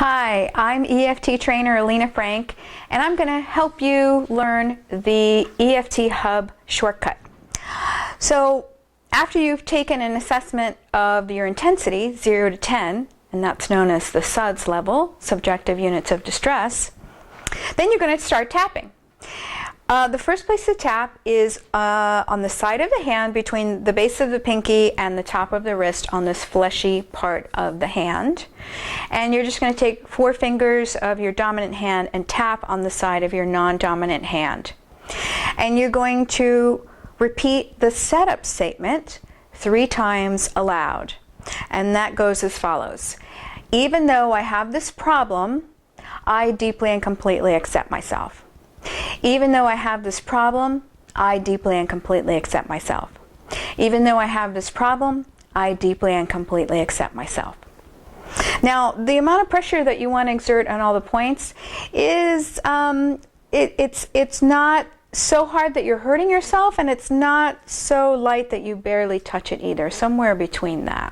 Hi, I'm EFT trainer Alina Frank, and I'm going to help you learn the EFT Hub shortcut. So after you've taken an assessment of your intensity, 0 to 10, and that's known as the SUDS level, subjective units of distress, then you're going to start tapping. The first place to tap is on the side of the hand between the base of the pinky and the top of the wrist on this fleshy part of the hand. And you're just going to take 4 fingers of your dominant hand and tap on the side of your non-dominant hand. And you're going to repeat the setup statement 3 times aloud. And that goes as follows. Even though I have this problem, I deeply and completely accept myself. Even though I have this problem, I deeply and completely accept myself. Even though I have this problem, I deeply and completely accept myself. Now, the amount of pressure that you want to exert on all the points is, it's not so hard that you're hurting yourself, and it's not so light that you barely touch it either, somewhere between that.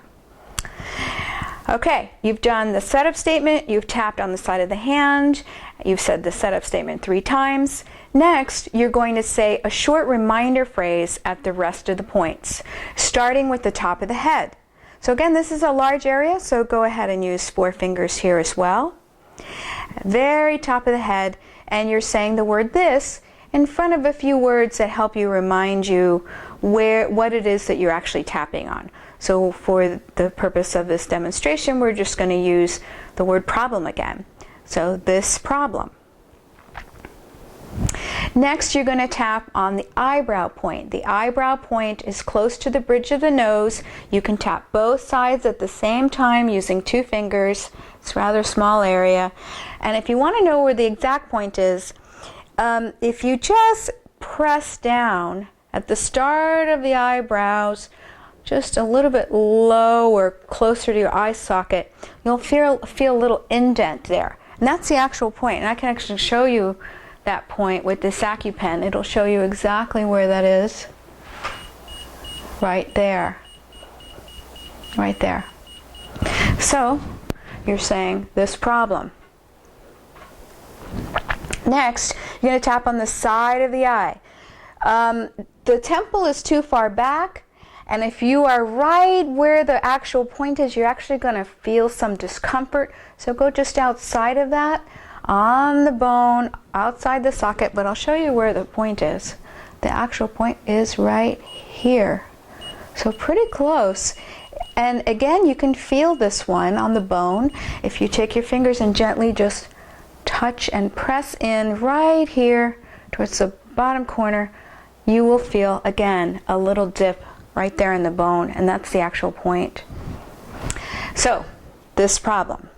Okay, you've done the setup statement, you've tapped on the side of the hand, you've said the setup statement 3 times. Next, you're going to say a short reminder phrase at the rest of the points, starting with the top of the head. So again, this is a large area, so go ahead and use 4 fingers here as well. Very top of the head, and you're saying the word "this" in front of a few words that help you remind you what it is that you're actually tapping on. So for the purpose of this demonstration, we're just going to use the word problem again. So this problem. Next, you're going to tap on the eyebrow point. The eyebrow point is close to the bridge of the nose. You can tap both sides at the same time using 2 fingers. It's a rather small area. And if you want to know where the exact point is, if you just press down at the start of the eyebrows, just a little bit low or closer to your eye socket, you'll feel a little indent there. And that's the actual point. And I can actually show you that point with this AccuPen. It'll show you exactly where that is. Right there. Right there. So, you're saying this problem. Next, you're going to tap on the side of the eye. The temple is too far back, and if you are right where the actual point is, you're actually going to feel some discomfort. So go just outside of that, on the bone, outside the socket, but I'll show you where the point is. The actual point is right here. So pretty close. And again, you can feel this one on the bone. If you take your fingers and gently just touch and press in right here towards the bottom corner, you will feel, again, a little dip right there in the bone, and that's the actual point. So, this problem.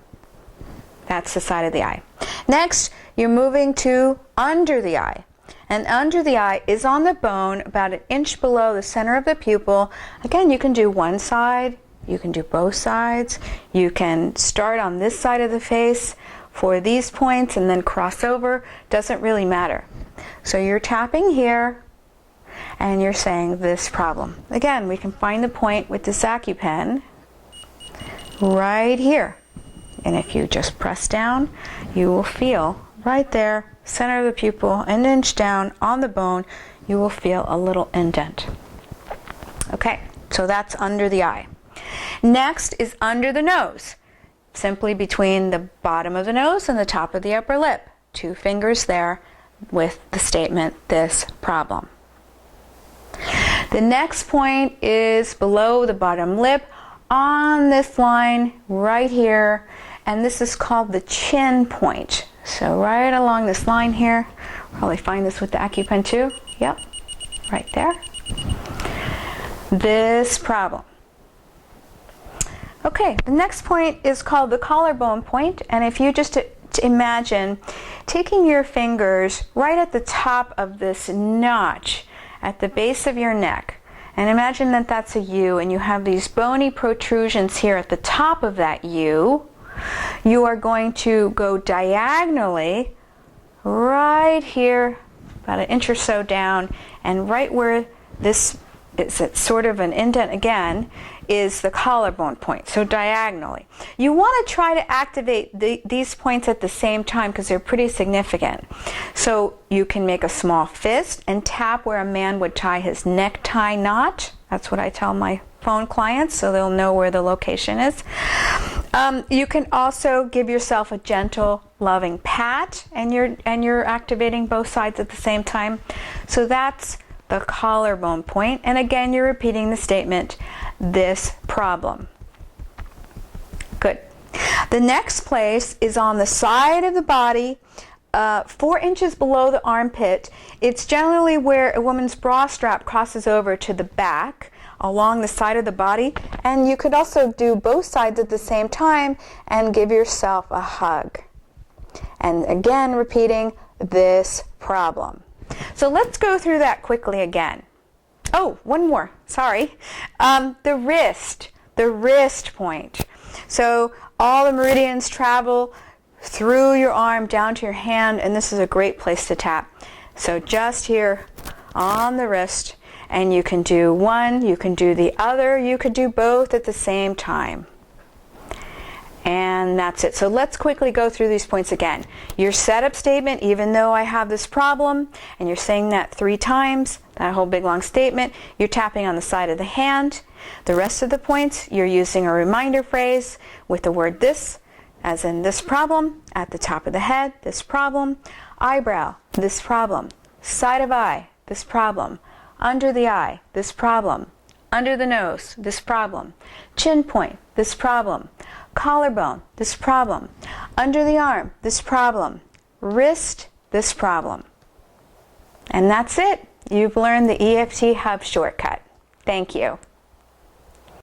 That's the side of the eye. Next, you're moving to under the eye. And under the eye is on the bone about 1 inch below the center of the pupil. Again, you can do one side, you can do both sides. You can start on this side of the face for these points and then cross over. Doesn't really matter. So you're tapping here, and you're saying this problem. Again, we can find the point with this AccuPen right here. And if you just press down, you will feel right there, center of the pupil, 1 inch down on the bone, you will feel a little indent. Okay, so that's under the eye. Next is under the nose, simply between the bottom of the nose and the top of the upper lip. 2 fingers there with the statement, this problem. The next point is below the bottom lip on this line right here, and this is called the chin point. So right along this line here, probably find this with the AccuPen too. Yep, right there. This problem. Okay, the next point is called the collarbone point, and if you just imagine taking your fingers right at the top of this notch at the base of your neck, and imagine that that's a U, and you have these bony protrusions here at the top of that U. You are going to go diagonally right here, about 1 inch or so down, and right where this is it sort of an indent again, is the collarbone point, so diagonally. You want to try to activate these points at the same time because they're pretty significant. So you can make a small fist and tap where a man would tie his necktie knot. That's what I tell my phone clients, so they'll know where the location is. You can also give yourself a gentle, loving pat, and you're activating both sides at the same time. So that's the collarbone point, and again you're repeating the statement, this problem. Good. The next place is on the side of the body, 4 inches below the armpit. It's generally where a woman's bra strap crosses over to the back along the side of the body, and you could also do both sides at the same time and give yourself a hug. And again repeating, this problem. So let's go through that quickly again. Oh, one more, sorry. The wrist point. So all the meridians travel through your arm down to your hand, and this is a great place to tap. So just here on the wrist, and you can do one, you can do the other, you could do both at the same time. And that's it. So let's quickly go through these points again. Your setup statement, even though I have this problem, and you're saying that 3 times, that whole big long statement, you're tapping on the side of the hand. The rest of the points, you're using a reminder phrase with the word this, as in this problem, at the top of the head, this problem, eyebrow, this problem, side of eye, this problem, under the eye, this problem, under the nose, this problem, chin point, this problem, collarbone, this problem, under the arm, this problem, wrist, this problem. And that's it. You've learned the EFT Hub shortcut. Thank you.